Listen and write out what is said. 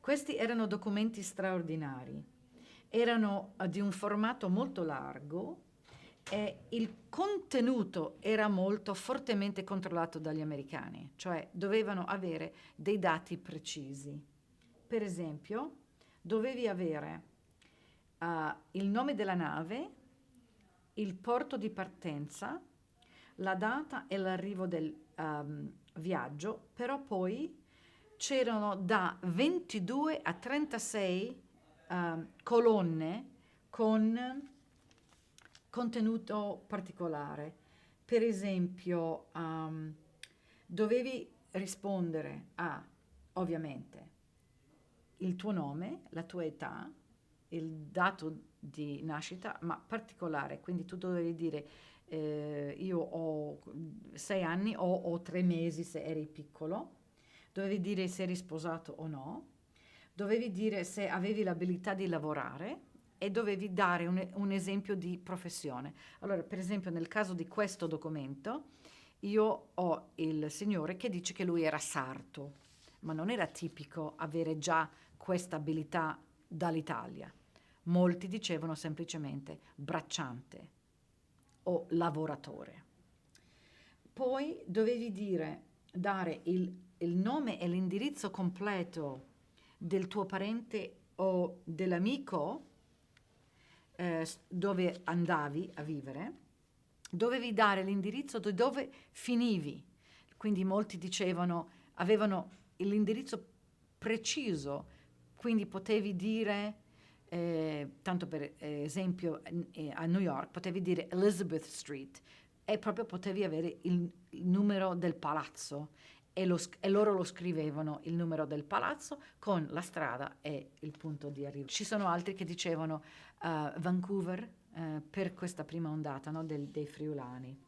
Questi erano documenti straordinari, erano di un formato molto largo e il contenuto era molto fortemente controllato dagli americani, cioè dovevano avere dei dati precisi. Per esempio, dovevi avere il nome della nave, il porto di partenza, la data e l'arrivo del viaggio, però poi c'erano da 22 a 36 colonne con contenuto particolare. Per esempio, dovevi rispondere a, ovviamente, il tuo nome, la tua età, il dato di nascita, ma particolare, quindi tu dovevi dire io ho 6 anni o ho 3 mesi se eri piccolo, dovevi dire se eri sposato o no, dovevi dire se avevi l'abilità di lavorare e dovevi dare un esempio di professione. Allora, per esempio, nel caso di questo documento, io ho il signore che dice che lui era sarto, ma non era tipico avere già questa abilità dall'Italia. Molti dicevano semplicemente bracciante o lavoratore. Poi dovevi dare il nome e l'indirizzo completo del tuo parente o dell'amico dove andavi a vivere, dovevi dare l'indirizzo di dove finivi. Quindi molti dicevano, avevano l'indirizzo preciso, quindi potevi dire, tanto per esempio a New York, potevi dire Elizabeth Street e proprio potevi avere il numero del palazzo e loro lo scrivevano il numero del palazzo con la strada e il punto di arrivo. Ci sono altri che dicevano Vancouver per questa prima ondata, no, dei friulani.